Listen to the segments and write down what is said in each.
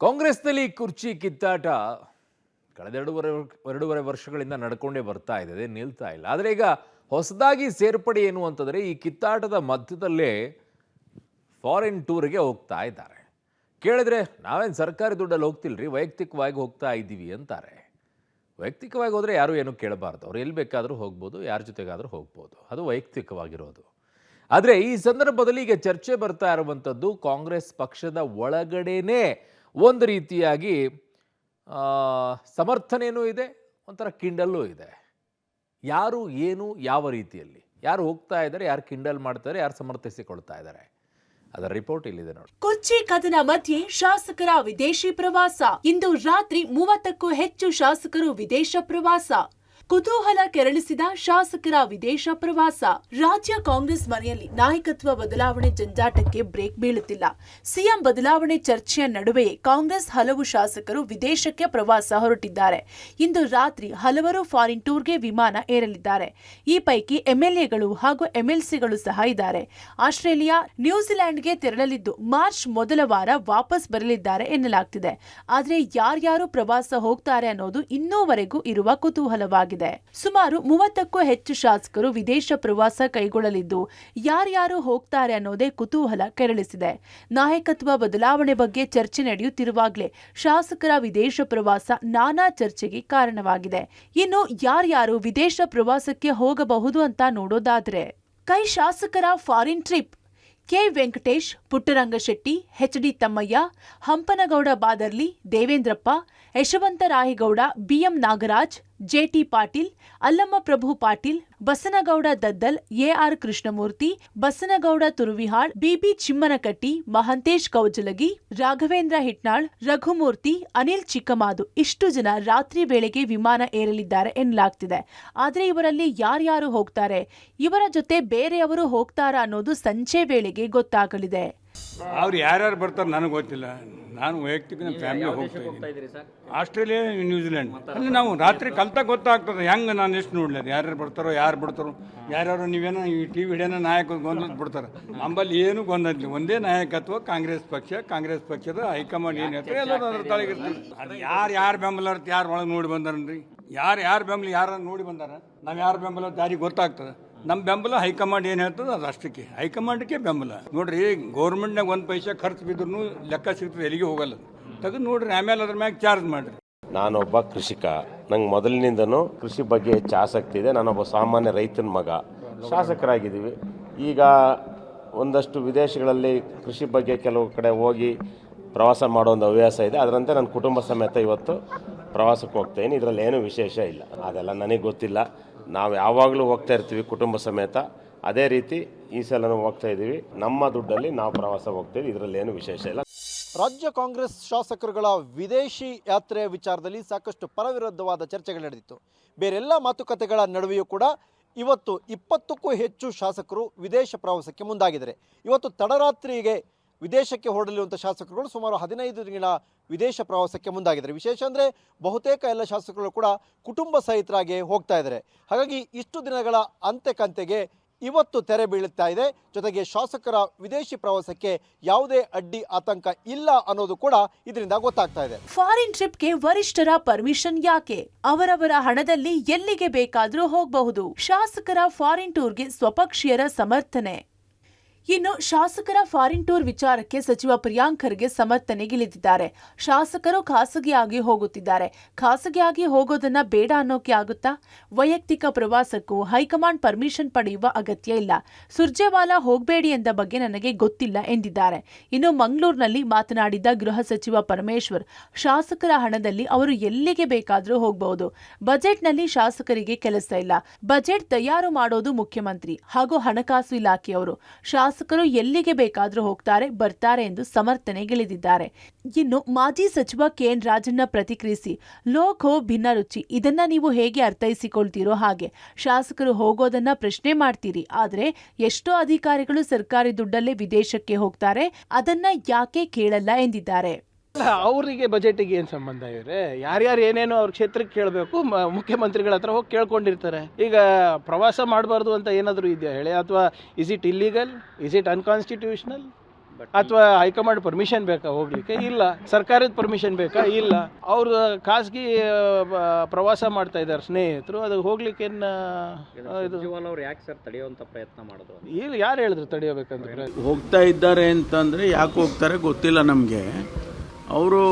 ಕಾಂಗ್ರೆಸ್ನಲ್ಲಿ ಕುರ್ಚಿ ಕಿತ್ತಾಟ ಕಳೆದ ಎರಡೂವರೆ ವರ್ಷಗಳಿಂದ ನಡ್ಕೊಂಡೇ ಬರ್ತಾ ಇದೆ, ಅದೇ ನಿಲ್ತಾ ಇಲ್ಲ. ಆದರೆ ಈಗ ಹೊಸದಾಗಿ ಸೇರ್ಪಡೆ ಏನು ಅಂತಂದರೆ ಈ ಕಿತ್ತಾಟದ ಮಧ್ಯದಲ್ಲೇ ಫಾರಿನ್ ಟೂರ್ಗೆ ಹೋಗ್ತಾ ಇದ್ದಾರೆ. ಕೇಳಿದ್ರೆ ನಾವೇನು ಸರ್ಕಾರಿ ದುಡ್ಡಲ್ಲಿ ಹೋಗ್ತಿಲ್ರಿ, ವೈಯಕ್ತಿಕವಾಗಿ ಹೋಗ್ತಾ ಇದ್ದೀವಿ ಅಂತಾರೆ. ವೈಯಕ್ತಿಕವಾಗಿ ಹೋದರೆ ಯಾರು ಏನು ಕೇಳಬಾರ್ದು, ಅವ್ರು ಎಲ್ಲಿ ಬೇಕಾದರೂ ಹೋಗ್ಬೋದು, ಯಾರ ಜೊತೆಗಾದರೂ ಹೋಗ್ಬೋದು, ಅದು ವೈಯಕ್ತಿಕವಾಗಿರೋದು. ಆದರೆ ಈ ಸಂದರ್ಭದಲ್ಲಿ ಈಗ ಚರ್ಚೆ ಬರ್ತಾ ಇರುವಂಥದ್ದು ಕಾಂಗ್ರೆಸ್ ಪಕ್ಷದ ಒಳಗಡೆನೇ ಒಂದು ರೀತಿಯಾಗಿ ಸಮರ್ಥನೆಯೂ ಇದೆ, ಒಂಥರ ಕಿಂಡಲ್ಲೂ ಇದೆ. ಯಾರು ಏನು ಯಾವ ರೀತಿಯಲ್ಲಿ ಯಾರು ಹೋಗ್ತಾ ಇದ್ದಾರೆ, ಯಾರು ಕಿಂಡಲ್ ಮಾಡ್ತಾರೆ, ಯಾರು ಸಮರ್ಥಿಸಿಕೊಳ್ತಾ ಇದ್ದಾರೆ, ಅದರ ರಿಪೋರ್ಟ್ ಇಲ್ಲಿದೆ ನೋಡಿ. ಕೊಚ್ಚಿ ಕದನ ಮಧ್ಯೆ ಶಾಸಕರ ವಿದೇಶಿ ಪ್ರವಾಸ. ಇಂದು ರಾತ್ರಿ 30ಕ್ಕೂ ಹೆಚ್ಚು ಶಾಸಕರು ವಿದೇಶ ಪ್ರವಾಸ. ಕುತೂಹಲ ಕೆರಳಿಸಿದ ಶಾಸಕರ ವಿದೇಶ ಪ್ರವಾಸ. ರಾಜ್ಯ ಕಾಂಗ್ರೆಸ್ ಮನೆಯಲ್ಲಿ ನಾಯಕತ್ವ ಬದಲಾವಣೆ ಜಂಜಾಟಕ್ಕೆ ಬ್ರೇಕ್ ಬೀಳುತ್ತಿಲ್ಲ. ಸಿಎಂ ಬದಲಾವಣೆ ಚರ್ಚೆಯ ನಡುವೆಯೇ ಕಾಂಗ್ರೆಸ್ ಹಲವು ಶಾಸಕರು ವಿದೇಶಕ್ಕೆ ಪ್ರವಾಸ ಹೊರಟಿದ್ದಾರೆ. ಇಂದು ರಾತ್ರಿ ಹಲವರು ಫಾರಿನ್ ಟೂರ್ಗೆ ವಿಮಾನ ಏರಲಿದ್ದಾರೆ. ಈ ಪೈಕಿ ಎಂಎಲ್ಎಗಳು ಹಾಗೂ ಎಂಎಲ್ಸಿಗಳು ಸಹ ಇದ್ದಾರೆ. ಆಸ್ಟ್ರೇಲಿಯಾ, ನ್ಯೂಜಿಲೆಂಡ್ಗೆ ತೆರಳಲಿದ್ದು ಮಾರ್ಚ್ ಮೊದಲ ವಾರ ವಾಪಸ್ ಬರಲಿದ್ದಾರೆ ಎನ್ನಲಾಗ್ತಿದೆ. ಆದರೆ ಯಾರ್ಯಾರು ಪ್ರವಾಸ ಹೋಗ್ತಾರೆ ಅನ್ನೋದು ಇನ್ನೂವರೆಗೂ ಇರುವ ಕುತೂಹಲವಾಗಿದೆ. ಸುಮಾರು 30ಕ್ಕೂ ಹೆಚ್ಚು ಶಾಸಕರು ವಿದೇಶ ಪ್ರವಾಸ ಕೈಗೊಳ್ಳಲಿದ್ದು ಯಾರ್ಯಾರು ಹೋಗ್ತಾರೆ ಅನ್ನೋದೇ ಕುತೂಹಲ ಕೆರಳಿಸಿದೆ. ನಾಯಕತ್ವ ಬದಲಾವಣೆ ಬಗ್ಗೆ ಚರ್ಚೆ ನಡೆಯುತ್ತಿರುವಾಗಲೇ ಶಾಸಕರ ವಿದೇಶ ಪ್ರವಾಸ ನಾನಾ ಚರ್ಚೆಗೆ ಕಾರಣವಾಗಿದೆ. ಇನ್ನು ಯಾರ್ಯಾರು ವಿದೇಶ ಪ್ರವಾಸಕ್ಕೆ ಹೋಗಬಹುದು ಅಂತ ನೋಡೋದಾದ್ರೆ, ಕೈ ಶಾಸಕರ foreign trip. K Venkatesh, Puttarangashetty, H D. Thammaiah, Hampanagouda Badarli, Devendrappa, Yashwant Rayagouda, B M Nagaraj, J T Patil, Allama Prabhu Patil, Basanagouda Daddal, A R Krishnamurthy, Basanagouda Turvihal, B B Chimmanakatti, Mahantesh Kaujalagi, Raghavendra Hitnal, Raghumurthy, Anil Chikkamadu ಇಷ್ಟು ಜನ ರಾತ್ರಿ ವೇಳೆಗೆ ವಿಮಾನ ಏರಲಿದ್ದಾರೆ ಎನ್ನಲಾಗ್ತಿದೆ. ಆದರೆ ಇವರಲ್ಲಿ ಯಾರ್ಯಾರು ಹೋಗ್ತಾರೆ, ಇವರ ಜೊತೆ ಬೇರೆಯವರು ಹೋಗ್ತಾರಾ ಅನ್ನೋದು ಸಂಜೆ ವೇಳೆಗೆ ಗೊತ್ತಾಗಲಿದೆ. ಅವ್ರು ಯಾರ್ಯಾರು ಬರ್ತಾರೆ ನನಗೆ ಗೊತ್ತಿಲ್ಲ. ನಾನು ವೈಯಕ್ತಿಕ ನಮ್ಮ ಫ್ಯಾಮಿಲಿ ಹೋಗ್ತಾ ಇದ್ದೀನಿ. ಆಸ್ಟ್ರೇಲಿಯಾ, ನ್ಯೂಜಿಲೆಂಡ್ ಅಲ್ಲಿ ನಾವು ರಾತ್ರಿ ಕಲ್ತಾಗ ಗೊತ್ತಾಗ್ತದೆ ಹೆಂಗೆ. ನಾನು ಎಷ್ಟು ನೋಡ್ಲಿಲ್ಲ ಯಾರ್ಯಾರು ಬರ್ತಾರೋ ಯಾರು ಬಿಡ್ತಾರೋ. ಯಾರ್ಯಾರು ನೀವೇನೋ ಈ ಟಿ ವಿ ಹಿಡಿಯೋನ ನಾಯಕ ಗೊಂದಲ ಬಿಡ್ತಾರೆ. ನಮ್ಮಲ್ಲಿ ಏನು ಗೊಂದಲಿಲ್ಲ, ಒಂದೇ ನಾಯಕತ್ವ ಕಾಂಗ್ರೆಸ್ ಪಕ್ಷ. ಕಾಂಗ್ರೆಸ್ ಪಕ್ಷದ ಹೈಕಮಾಂಡ್ ಏನು ಹೇಳ್ತಾರೆ ಎಲ್ಲರೂ ಅದ್ರ ತಲೆಗಿರ್ತೀವಿ. ಅದು ಯಾರು ಬೆಂಬಲ ಇರ್ತ ಯಾರು ಒಳಗೆ ನೋಡಿ ಬಂದಾರನ್ರಿ, ಯಾರು ಬೆಂಬಲ ಯಾರು ನೋಡಿ ಬಂದಾರ, ನಾವು ಯಾರು ಬೆಂಬಲ ಯಾರಿಗೆ ಗೊತ್ತಾಗ್ತದೆ. ನಮ್ಮ ಬೆಂಬಲ ಹೈಕಮಾಂಡ್ ಏನು ಹೇಳ್ತದೆ ಅದು ಅಷ್ಟಕ್ಕೆ, ಹೈಕಮಾಂಡ್ಗೆ ಬೆಂಬಲ. ನೋಡ್ರಿ, ಗೌರ್ಮೆಂಟ್ನಾಗ 1 ಪೈಸೆ ಖರ್ಚು ಬಿದ್ರೂ ಲೆಕ್ಕ ಸಿಗ್ತದೆ, ಎಲ್ಲಿಗೆ ಹೋಗಲ್ಲ. ತೆಗೆದು ನೋಡ್ರಿ, ಆಮೇಲೆ ಅದ್ರ ಮ್ಯಾಗ ಚಾರ್ಜ್ ಮಾಡಿರಿ. ನಾನೊಬ್ಬ ಕೃಷಿಕ, ನಂಗೆ ಮೊದಲಿನಿಂದನೂ ಕೃಷಿ ಬಗ್ಗೆ ಹೆಚ್ಚು ಆಸಕ್ತಿ ಇದೆ. ನಾನೊಬ್ಬ ಸಾಮಾನ್ಯ ರೈತನ ಮಗ. ಶಾಸಕರಾಗಿದ್ದೀವಿ. ಈಗ ಒಂದಷ್ಟು ವಿದೇಶಗಳಲ್ಲಿ ಕೃಷಿ ಬಗ್ಗೆ ಕೆಲವು ಕಡೆ ಹೋಗಿ ಪ್ರವಾಸ ಮಾಡೋ ಒಂದು ಹವ್ಯಾಸ ಇದೆ. ಅದರಂತೆ ನನ್ನ ಕುಟುಂಬ ಸಮೇತ ಇವತ್ತು ಪ್ರವಾಸಕ್ಕೆ ಹೋಗ್ತಾಯಿದ್ದೀನಿ. ಇದರಲ್ಲಿ ಏನೂ ವಿಶೇಷ ಇಲ್ಲ, ಅದೆಲ್ಲ ನನಗೆ ಗೊತ್ತಿಲ್ಲ. ನಾವು ಯಾವಾಗಲೂ ಹೋಗ್ತಾ ಇರ್ತೀವಿ ಕುಟುಂಬ ಸಮೇತ. ಅದೇ ರೀತಿ ಈ ಸಲನೂ ಹೋಗ್ತಾ ಇದ್ದೀವಿ. ನಮ್ಮ ದುಡ್ಡಲ್ಲಿ ನಾವು ಪ್ರವಾಸ ಹೋಗ್ತೀವಿ, ಇದರಲ್ಲಿ ಏನು ವಿಶೇಷ ಇಲ್ಲ. ರಾಜ್ಯ ಕಾಂಗ್ರೆಸ್ ಶಾಸಕರುಗಳ ವಿದೇಶಿ ಯಾತ್ರೆಯ ವಿಚಾರದಲ್ಲಿ ಸಾಕಷ್ಟು ಪರವಿರುದ್ಧವಾದ ಚರ್ಚೆಗಳು ನಡೆದಿತ್ತು. ಬೇರೆಲ್ಲ ಮಾತುಕತೆಗಳ ನಡುವೆಯೂ ಕೂಡ ಇವತ್ತು 20ಕ್ಕೂ ಹೆಚ್ಚು ಶಾಸಕರು ವಿದೇಶ ಪ್ರವಾಸಕ್ಕೆ ಮುಂದಾಗಿದ್ದಾರೆ. ಇವತ್ತು ತಡರಾತ್ರಿಗೆ ವಿದೇಶಕ್ಕೆ ಹೊರಡಲಿರುವಂಥ ಶಾಸಕರುಗಳು ಸುಮಾರು 15 ದಿನಗಳ ವಿದೇಶ ಪ್ರವಾಸಕ್ಕೆ ಮುಂದಾಗಿದ್ದಾರೆ. ವಿಶೇಷ ಅಂದರೆ ಬಹುತೇಕ ಎಲ್ಲ ಶಾಸಕರು ಕೂಡ ಕುಟುಂಬ ಸಹಿತರಾಗಿ ಹೋಗ್ತಾ ಇದ್ದಾರೆ. ಹಾಗಾಗಿ ಇಷ್ಟು ದಿನಗಳ ಅಂತೆಕಂತೆಗೆ ಇವತ್ತು ತೆರೆ ಬೀಳುತ್ತಾ ಇದೆ. ಜೊತೆಗೆ ಶಾಸಕರ ವಿದೇಶಿ ಪ್ರವಾಸಕ್ಕೆ ಯಾವುದೇ ಅಡ್ಡಿ ಆತಂಕ ಇಲ್ಲ ಅನ್ನೋದು ಕೂಡ ಇದರಿಂದ ಗೊತ್ತಾಗ್ತಾ ಇದೆ. ಫಾರಿನ್ ಟ್ರಿಪ್ಗೆ ವರಿಷ್ಠರ ಪರ್ಮಿಷನ್ ಯಾಕೆ? ಅವರವರ ಹಣದಲ್ಲಿ ಎಲ್ಲಿಗೆ ಬೇಕಾದರೂ ಹೋಗಬಹುದು. ಶಾಸಕರ ಫಾರಿನ್ ಟೂರ್ಗೆ ಸ್ವಪಕ್ಷೀಯರ ಸಮರ್ಥನೆ. ಇನ್ನು ಶಾಸಕರ ಫಾರಿನ್ ಟೂರ್ ವಿಚಾರಕ್ಕೆ ಸಚಿವ ಪ್ರಿಯಾಂಕ್ ಖರ್ಗೆ ಸಮರ್ಥನೆಗಿಳಿದಿದ್ದಾರೆ. ಶಾಸಕರು ಖಾಸಗಿಯಾಗಿ ಹೋಗುತ್ತಿದ್ದಾರೆ, ಖಾಸಗಿಯಾಗಿ ಹೋಗೋದನ್ನ ಬೇಡ ಅನ್ನೋಕೆ ಆಗುತ್ತಾ? ವೈಯಕ್ತಿಕ ಪ್ರವಾಸಕ್ಕೂ ಹೈಕಮಾಂಡ್ ಪರ್ಮಿಷನ್ ಪಡೆಯುವ ಅಗತ್ಯ ಇಲ್ಲ. ಸುರ್ಜೇವಾಲಾ ಹೋಗಬೇಡಿ ಎಂದ ಬಗ್ಗೆ ನನಗೆ ಗೊತ್ತಿಲ್ಲ ಎಂದಿದ್ದಾರೆ. ಇನ್ನು ಮಂಗಳೂರಿನಲ್ಲಿ ಮಾತನಾಡಿದ ಗೃಹ ಸಚಿವ ಪರಮೇಶ್ವರ್, ಶಾಸಕರ ಹಣದಲ್ಲಿ ಅವರು ಎಲ್ಲಿಗೆ ಬೇಕಾದರೂ ಹೋಗಬಹುದು. ಬಜೆಟ್ನಲ್ಲಿ ಶಾಸಕರಿಗೆ ಕೆಲಸ ಇಲ್ಲ. ಬಜೆಟ್ ತಯಾರು ಮಾಡೋದು ಮುಖ್ಯಮಂತ್ರಿ ಹಾಗೂ ಹಣಕಾಸು ಇಲಾಖೆಯವರು. ಶಾಸಕರು ಎಲ್ಲಿಗೆ ಬೇಕಾದರೂ ಹೋಗ್ತಾರೆ, ಬರ್ತಾರೆ ಎಂದು ಸಮರ್ಥನೆಗಿಳಿದಿದ್ದಾರೆ. ಇನ್ನು ಮಾಜಿ ಸಚಿವ ಕೆಎನ್ ರಾಜಣ್ಣ ಪ್ರತಿಕ್ರಿಯಿಸಿ, ಲೋಕ್ ಹೋ ಭಿನ್ನ ರುಚಿ, ಇದನ್ನ ನೀವು ಹೇಗೆ ಅರ್ಥೈಸಿಕೊಳ್ತೀರೋ ಹಾಗೆ. ಶಾಸಕರು ಹೋಗೋದನ್ನ ಪ್ರಶ್ನೆ ಮಾಡ್ತೀರಿ, ಆದ್ರೆ ಎಷ್ಟೋ ಅಧಿಕಾರಿಗಳು ಸರ್ಕಾರಿ ದುಡ್ಡಲ್ಲೇ ವಿದೇಶಕ್ಕೆ ಹೋಗ್ತಾರೆ, ಅದನ್ನ ಯಾಕೆ ಕೇಳಲ್ಲ ಎಂದಿದ್ದಾರೆ. ಅವರಿಗೆ ಬಜೆಟಿಗೆ ಏನು ಸಂಬಂಧ ಇವ್ರೆ? ಯಾರ್ಯಾರು ಏನೇನೋ ಅವ್ರ ಕ್ಷೇತ್ರಕ್ಕೆ ಕೇಳಬೇಕು, ಮುಖ್ಯಮಂತ್ರಿಗಳ ಹತ್ರ ಹೋಗಿ ಕೇಳ್ಕೊಂಡಿರ್ತಾರೆ. ಈಗ ಪ್ರವಾಸ ಮಾಡಬಾರ್ದು ಅಂತ ಏನಾದರೂ ಇದೆಯಾ ಹೇಳಿ? ಅಥವಾ is it illegal, is it unconstitutional? ಅಥವಾ ಹೈಕಮಾಂಡ್ ಪರ್ಮಿಷನ್ ಬೇಕಾ ಹೋಗ್ಲಿಕ್ಕೆ? ಇಲ್ಲ. ಸರ್ಕಾರದ ಪರ್ಮಿಷನ್ ಬೇಕಾ? ಇಲ್ಲ. ಅವರು ಖಾಸಗಿ ಪ್ರವಾಸ ಮಾಡ್ತಾ ಇದ್ದಾರೆ ಸ್ನೇಹಿತರು, ಅದು ಹೋಗ್ಲಿಕ್ಕೆ ಯಾಕೆ ಸರ್ ತಡೆಯುವಂಥ ಪ್ರಯತ್ನ ಮಾಡಿದ್ರು? ಇಲ್ಲ, ಯಾರು ಹೇಳಿದ್ರು ತಡೆಯಬೇಕಂತ? ಹೋಗ್ತಾ ಇದ್ದಾರೆ ಅಂತಂದರೆ ಯಾಕೆ ಹೋಗ್ತಾರೆ ಗೊತ್ತಿಲ್ಲ ನಮಗೆ. ಅವರು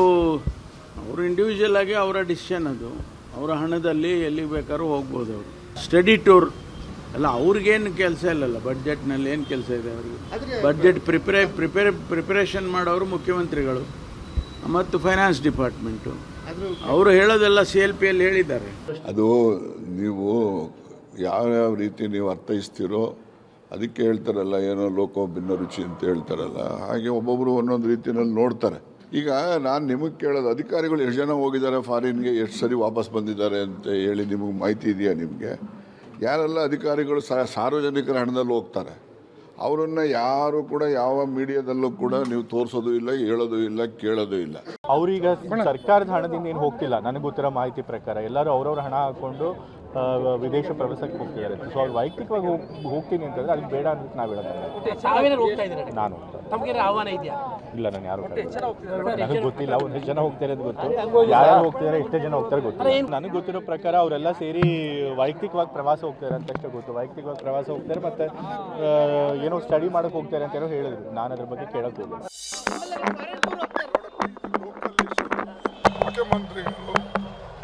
ಇಂಡಿವಿಜುವಲ್ ಆಗಿ ಅವರ ಡಿಸಿಷನ್, ಅದು ಅವರ ಹಣದಲ್ಲಿ ಎಲ್ಲಿಗೆ ಬೇಕಾದ್ರೂ ಹೋಗ್ಬೋದು. ಅವರು ಸ್ಟಡಿ ಟೂರ್ ಅಲ್ಲ, ಅವ್ರಿಗೇನು ಕೆಲಸ ಇಲ್ಲಲ್ಲ, ಬಡ್ಜೆಟ್ನಲ್ಲಿ ಏನು ಕೆಲಸ ಇದೆ ಅವರಿಗೆ? ಬಡ್ಜೆಟ್ ಪ್ರಿಪರೇಷನ್ ಮಾಡೋರು ಮುಖ್ಯಮಂತ್ರಿಗಳು ಮತ್ತು ಫೈನಾನ್ಸ್ ಡಿಪಾರ್ಟ್ಮೆಂಟು. ಅವರು ಹೇಳೋದೆಲ್ಲ CLPಯಲ್ಲಿ ಹೇಳಿದ್ದಾರೆ. ಅದು ನೀವು ಯಾವ್ಯಾವ ರೀತಿ ನೀವು ಅರ್ಥೈಸ್ತೀರೋ ಅದಕ್ಕೆ ಹೇಳ್ತಾರಲ್ಲ, ಏನೋ ಲೋಕೋ ಭಿನ್ನ ರುಚಿ ಅಂತ ಹೇಳ್ತಾರಲ್ಲ, ಹಾಗೆ ಒಬ್ಬೊಬ್ಬರು ಒಂದೊಂದು ರೀತಿಯಲ್ಲಿ ನೋಡ್ತಾರೆ. ಈಗ ನಾನು ನಿಮಗೆ ಕೇಳೋದು, ಅಧಿಕಾರಿಗಳು ಎಷ್ಟು ಜನ ಹೋಗಿದ್ದಾರೆ ಫಾರಿನ್ಗೆ, ಎಷ್ಟು ಸರಿ ವಾಪಸ್ ಬಂದಿದ್ದಾರೆ ಅಂತ ಹೇಳಿ ನಿಮಗೆ ಮಾಹಿತಿ ಇದೆಯಾ? ನಿಮಗೆ ಯಾರೆಲ್ಲ ಅಧಿಕಾರಿಗಳು ಸಾರ್ವಜನಿಕರ ಹಣದಲ್ಲಿ ಹೋಗ್ತಾರೆ, ಅವರನ್ನು ಯಾರು ಕೂಡ ಯಾವ ಮೀಡಿಯಾದಲ್ಲೂ ಕೂಡ ನೀವು ತೋರಿಸೋದು ಇಲ್ಲ, ಹೇಳೋದು ಇಲ್ಲ, ಕೇಳೋದು ಇಲ್ಲ. ಅವರೀಗ ಸರ್ಕಾರದ ಹಣದಿಂದ ಏನು ಹೋಗ್ತಿಲ್ಲ, ನನಗೆ ಗೊತ್ತಿರೋ ಮಾಹಿತಿ ಪ್ರಕಾರ ಎಲ್ಲರೂ ಅವ್ರವ್ರ ಹಣ ಹಾಕ್ಕೊಂಡು ವಿದೇಶ ಪ್ರವಾಸಕ್ಕೆ ಹೋಗ್ತಿದ್ದಾರೆ. ಸೊ ಅವ್ರು ವೈಯಕ್ತಿಕವಾಗಿ ಹೋಗ್ತೀನಿ ಅಂತಂದ್ರೆ ಅದಕ್ಕೆ ಬೇಡ ಅಂತ ನಾವು ಹೇಳೋದು. ನಾನು ಆಹ್ವಾನ ಇದೆಯಾ? ಇಲ್ಲ, ನಾನು ಯಾರು ನನಗೆ ಗೊತ್ತಿಲ್ಲ. ಒಂದೆಷ್ಟು ಜನ ಹೋಗ್ತಾರೆ ಅಂತ ಗೊತ್ತು, ಯಾರು ಹೋಗ್ತಿದ್ದಾರೆ, ಎಷ್ಟೇ ಜನ ಹೋಗ್ತಾರೆ ಗೊತ್ತಿಲ್ಲ. ನನಗೆ ಗೊತ್ತಿರೋ ಪ್ರಕಾರ ಅವರೆಲ್ಲ ಸೇರಿ ವೈಯಕ್ತಿಕವಾಗಿ ಪ್ರವಾಸ ಹೋಗ್ತಾರೆ ಅಂತಷ್ಟೇ ಗೊತ್ತು. ವೈಯಕ್ತಿಕವಾಗಿ ಪ್ರವಾಸ ಹೋಗ್ತಾರೆ ಮತ್ತು ಏನೋ ಸ್ಟಡಿ ಮಾಡೋಕೆ ಹೋಗ್ತಾರೆ ಅಂತ ಏನೋ ಹೇಳಿದ್ರು. ನಾನು ಅದ್ರ ಬಗ್ಗೆ ಕೇಳೋಕೆ ಹೋಗಿಲ್ಲ. ಮುಖ್ಯಮಂತ್ರಿಗಳು,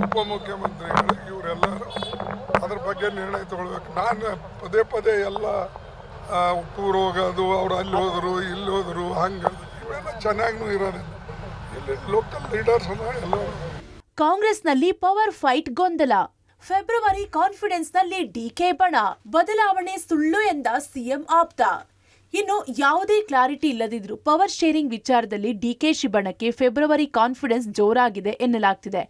ಉಪಮುಖ್ಯಮಂತ್ರಿಗಳು ಇವರೆಲ್ಲರೂ ಅದ್ರ ಬಗ್ಗೆ ನಿರ್ಣಯ ತಗೊಳ್ಬೇಕು. ನಾನು ಪದೇ ಪದೇ ಎಲ್ಲ ಟೂರ್ ಹೋಗೋದು, ಅವ್ರು ಅಲ್ಲಿ ಹೋದರು ಇಲ್ಲಿ ಹೋದರು ಹಂಗೆ ಇವೆಲ್ಲ ಚೆನ್ನಾಗೂ ಇರೋದಿಲ್ಲ. ಇಲ್ಲಿ ಲೋಕಲ್ ಲೀಡರ್ಸ್ ಎಲ್ಲರೂ. ಕಾಂಗ್ರೆಸ್ನಲ್ಲಿ ಪವರ್ ಫೈಟ್ ಗೊಂದಲ. ಫೆಬ್ರವರಿ ಕಾನ್ಫಿಡೆನ್ಸ್ನಲ್ಲಿ ಡಿಕೆ ಬಣ, ಬದಲಾವಣೆ ಸುಳ್ಳು ಎಂದ ಸಿಎಂ ಆಪ್ತ. ಇನ್ನು ಯಾವುದೇ ಕ್ಲಾರಿಟಿ ಇಲ್ಲದಿದ್ರು ಪವರ್ ಶೇರಿಂಗ್ ವಿಚಾರದಲ್ಲಿ ಡಿಕೆಶಿ ಬಣಕ್ಕೆ ಫೆಬ್ರವರಿ ಕಾನ್ಫಿಡೆನ್ಸ್ ಜೋರಾಗಿದೆ ಎನ್ನಲಾಗ್ತಿದೆ.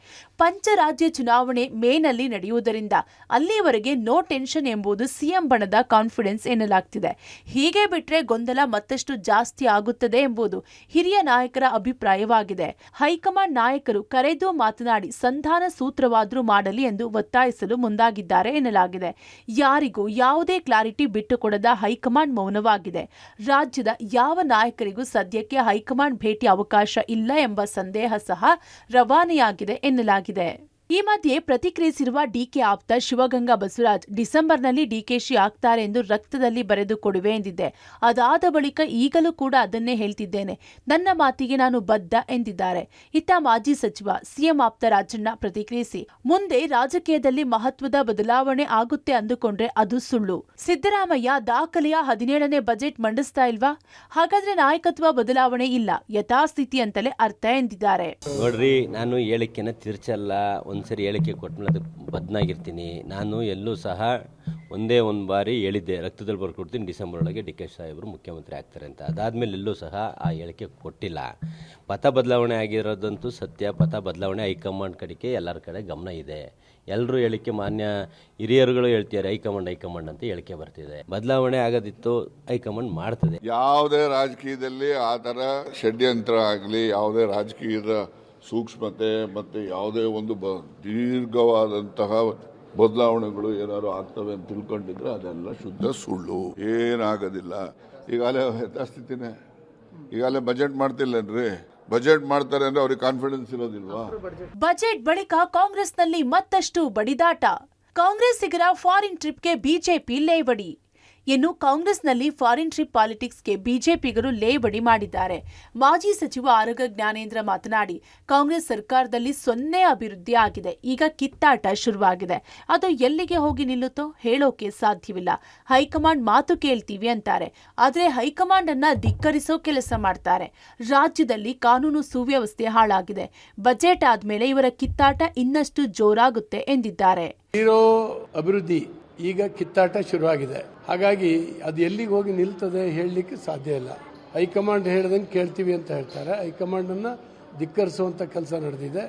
ಪಂಚರಾಜ್ಯ ಚುನಾವಣೆ ಮೇನಲ್ಲಿ ನಡೆಯುವುದರಿಂದ ಅಲ್ಲಿಯವರೆಗೆ ನೋ ಟೆನ್ಷನ್ ಎಂಬುದು ಸಿಎಂ ಬಣದ ಕಾನ್ಫಿಡೆನ್ಸ್ ಎನ್ನಲಾಗ್ತಿದೆ. ಹೀಗೆ ಬಿಟ್ರೆ ಗೊಂದಲ ಮತ್ತಷ್ಟು ಜಾಸ್ತಿ ಆಗುತ್ತದೆ ಎಂಬುದು ಹಿರಿಯ ನಾಯಕರ ಅಭಿಪ್ರಾಯವಾಗಿದೆ. ಹೈಕಮಾಂಡ್ ನಾಯಕರು ಕರೆದು ಮಾತನಾಡಿ ಸಂಧಾನ ಸೂತ್ರವಾದರೂ ಮಾಡಲಿ ಎಂದು ಒತ್ತಾಯಿಸಲು ಮುಂದಾಗಿದ್ದಾರೆ ಎನ್ನಲಾಗಿದೆ. ಯಾರಿಗೂ ಯಾವುದೇ ಕ್ಲಾರಿಟಿ ಬಿಟ್ಟುಕೊಡದ ಹೈಕಮಾಂಡ್ ಮೌನವಾಗಿದೆ. ರಾಜ್ಯದ ಯಾವ ನಾಯಕರಿಗೂ ಸದ್ಯಕ್ಕೆ ಹೈಕಮಾಂಡ್ ಭೇಟಿ ಅವಕಾಶ ಇಲ್ಲ ಎಂಬ ಸಂದೇಹ ಸಹ ರವಾನೆಯಾಗಿದೆ ಎನ್ನಲಾಗಿದೆ. ಈ ಮಧ್ಯೆ ಪ್ರತಿಕ್ರಿಯಿಸಿರುವ ಡಿಕೆ ಆಪ್ತ ಶಿವಗಂಗಾ ಬಸವರಾಜ್, ಡಿಸೆಂಬರ್ನಲ್ಲಿ ಡಿಕೆಶಿ ಆಗ್ತಾರೆ ಎಂದು ರಕ್ತದಲ್ಲಿ ಬರೆದು ಕೊಡುವೆ ಎಂದಿದ್ದೆ. ಅದಾದ ಬಳಿಕ ಈಗಲೂ ಕೂಡ ಅದನ್ನೇ ಹೇಳ್ತಿದ್ದೇನೆ. ನನ್ನ ಮಾತಿಗೆ ನಾನು ಬದ್ಧ ಎಂದಿದ್ದಾರೆ. ಇತ್ತ ಮಾಜಿ ಸಚಿವ ಸಿಎಂ ಆಪ್ತ ರಾಜಣ್ಣ ಪ್ರತಿಕ್ರಿಯಿಸಿ, ಮುಂದೆ ರಾಜಕೀಯದಲ್ಲಿ ಮಹತ್ವದ ಬದಲಾವಣೆ ಆಗುತ್ತೆ ಅಂದುಕೊಂಡ್ರೆ ಅದು ಸುಳ್ಳು. ಸಿದ್ದರಾಮಯ್ಯ ದಾಖಲೆಯ 17ನೇ ಬಜೆಟ್ ಮಂಡಿಸ್ತಾ ಇಲ್ವಾ? ಹಾಗಾದ್ರೆ ನಾಯಕತ್ವ ಬದಲಾವಣೆ ಇಲ್ಲ, ಯಥಾಸ್ಥಿತಿ ಅಂತಲೇ ಅರ್ಥ ಎಂದಿದ್ದಾರೆ. ನೋಡ್ರಿ, ನಾನು ಹೇಳಿಕೆನ ತಿರ್ಚಲ್ಲ. ಒಂದ್ಸರಿ ಹೇಳಿಕೆ ಕೊಟ್ಟಮೇಲೆ ಅದಕ್ಕೆ ಬದ್ನಾಗಿರ್ತೀನಿ. ನಾನು ಎಲ್ಲೂ ಸಹ ಒಂದೇ ಒಂದು ಬಾರಿ ಹೇಳಿದ್ದೆ, ರಕ್ತದಲ್ಲಿ ಬರ್ಕೊಡ್ತೀನಿ, ಡಿಸೆಂಬರ್ ಒಳಗೆ ಡಿ.ಕೆ. ಸಾಹೇಬರು ಮುಖ್ಯಮಂತ್ರಿ ಆಗ್ತಾರೆ ಅಂತ. ಅದಾದಮೇಲೆ ಎಲ್ಲೂ ಸಹ ಆ ಹೇಳಿಕೆ ಕೊಟ್ಟಿಲ್ಲ. ಪಥ ಬದಲಾವಣೆ ಆಗಿರೋದಂತೂ ಸತ್ಯ. ಪಥ ಬದಲಾವಣೆ ಹೈಕಮಾಂಡ್ ಕಡೆಗೆ ಎಲ್ಲರ ಕಡೆ ಗಮನ ಇದೆ. ಎಲ್ಲರೂ ಹೇಳಿಕೆ, ಮಾನ್ಯ ಹಿರಿಯರುಗಳು ಹೇಳ್ತಿದ್ದಾರೆ ಹೈಕಮಾಂಡ್ ಅಂತ ಹೇಳಿಕೆ ಬರ್ತಿದೆ. ಬದಲಾವಣೆ ಆಗೋದಿತ್ತು, ಹೈಕಮಾಂಡ್ ಮಾಡ್ತದೆ. ಯಾವುದೇ ರಾಜಕೀಯದಲ್ಲಿ ಆ ಥರ ಷಡ್ಯಂತ್ರ ಆಗಲಿ, ಯಾವುದೇ ರಾಜಕೀಯದ ಸೂಕ್ಷ್ಮತೆ ಮತ್ತು ಯಾವುದೇ ಒಂದು ದೀರ್ಘವಾದಂತಹ ಬದಲಾವಣೆಗಳು ಏನಾದ್ರು ಆಗ್ತವೆ ಅಂತ ತಿಳ್ಕೊಂಡಿದ್ರೆ ಅದೆಲ್ಲ ಶುದ್ಧ ಸುಳ್ಳು. ಏನಾಗೋದಿಲ್ಲ. ಈಗಾಗಲೇ ಯಥಾಸ್ಥಿತಿನೇ. ಈಗಾಗಲೇ ಬಜೆಟ್ ಮಾಡ್ತಿಲ್ಲೇನ್ರಿ? ಬಜೆಟ್ ಮಾಡ್ತಾರೆ ಅಂದ್ರೆ ಅವ್ರಿಗೆ ಕಾನ್ಫಿಡೆನ್ಸ್ ಇರೋದಿಲ್ವಾ? ಬಜೆಟ್ ಬಳಿಕ ಕಾಂಗ್ರೆಸ್ನಲ್ಲಿ ಮತ್ತಷ್ಟು ಬಡಿದಾಟ. ಕಾಂಗ್ರೆಸ್ಸಿಗರ ಫಾರಿನ್ ಟ್ರಿಪ್ಗೆ ಬಿಜೆಪಿ ಲೇವಡಿ. ಇನ್ನು ಕಾಂಗ್ರೆಸ್ನಲ್ಲಿ ಫಾರಿನ್ ಟ್ರಿಪ್ ಪಾಲಿಟಿಕ್ಸ್ಗೆ ಬಿಜೆಪಿಗರು ಲೇವಡಿ ಮಾಡಿದ್ದಾರೆ. ಮಾಜಿ ಸಚಿವ ಆರಗ ಜ್ಞಾನೇಂದ್ರ ಮಾತನಾಡಿ, ಕಾಂಗ್ರೆಸ್ ಸರ್ಕಾರದಲ್ಲಿ 0 ಅಭಿವೃದ್ಧಿ ಆಗಿದೆ. ಈಗ ಕಿತ್ತಾಟ ಶುರುವಾಗಿದೆ. ಅದು ಎಲ್ಲಿಗೆ ಹೋಗಿ ನಿಲ್ಲುತ್ತೋ ಹೇಳೋಕೆ ಸಾಧ್ಯವಿಲ್ಲ. ಹೈಕಮಾಂಡ್ ಮಾತು ಕೇಳ್ತೀವಿ ಅಂತಾರೆ, ಆದರೆ ಹೈಕಮಾಂಡ್ ಅನ್ನ ಧಿಕ್ಕರಿಸೋ ಕೆಲಸ ಮಾಡ್ತಾರೆ. ರಾಜ್ಯದಲ್ಲಿ ಕಾನೂನು ಸುವ್ಯವಸ್ಥೆ ಹಾಳಾಗಿದೆ. ಬಜೆಟ್ ಆದ್ಮೇಲೆ ಇವರ ಕಿತ್ತಾಟ ಇನ್ನಷ್ಟು ಜೋರಾಗುತ್ತೆ ಎಂದಿದ್ದಾರೆ. ಅಭಿವೃದ್ಧಿ ಈಗ ಕಿತ್ತಾಟ ಶುರುವಾಗಿದೆ. ಹಾಗಾಗಿ ಅದು ಎಲ್ಲಿಗೆ ಹೋಗಿ ನಿಲ್ತದೆ ಹೇಳಲಿಕ್ಕೆ ಸಾಧ್ಯ ಇಲ್ಲ. ಹೈಕಮಾಂಡ್ ಹೇಳ್ದಂಗೆ ಕೇಳ್ತೀವಿ ಅಂತ ಹೇಳ್ತಾರೆ. ಹೈಕಮಾಂಡನ್ನು ಧಿಕ್ಕರಿಸುವಂಥ ಕೆಲಸ ನಡೆದಿದೆ.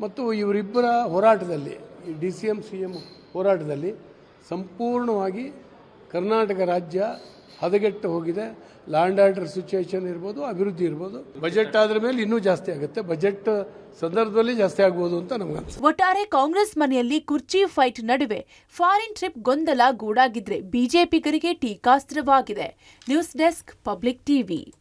ಮತ್ತು ಇವರಿಬ್ಬರ ಹೋರಾಟದಲ್ಲಿ, ಈ DCM CM ಹೋರಾಟದಲ್ಲಿ ಸಂಪೂರ್ಣವಾಗಿ ಕರ್ನಾಟಕ ರಾಜ್ಯ ಹದಗೆಟ್ಟು ಹೋಗಿದೆ. ಲಾ ಆ್ಯಂಡ್ ಆರ್ಡರ್ ಸಿಚುವೇಶನ್ ಇರ್ಬೋದು, ಅಭಿವೃದ್ಧಿ ಇರ್ಬೋದು. ಬಜೆಟ್ ಆದ್ರ ಮೇಲೆ ಇನ್ನೂ ಜಾಸ್ತಿ ಆಗುತ್ತೆ. ಬಜೆಟ್ ಸಂದರ್ಭದಲ್ಲಿ ಜಾಸ್ತಿ ಆಗ್ಬೋದು ಅಂತ ನಮ್ಗೆ. ಒಟ್ಟಾರೆ ಕಾಂಗ್ರೆಸ್ ಮನೆಯಲ್ಲಿ ಕುರ್ಚಿ ಫೈಟ್ ನಡುವೆ ಫಾರಿನ್ ಟ್ರಿಪ್ ಗೊಂದಲ ಗೂಡಾಗಿದ್ರೆ ಬಿಜೆಪಿಗರಿಗೆ ಟೀಕಾಸ್ತ್ರವಾಗಿದೆ. News desk, public TV.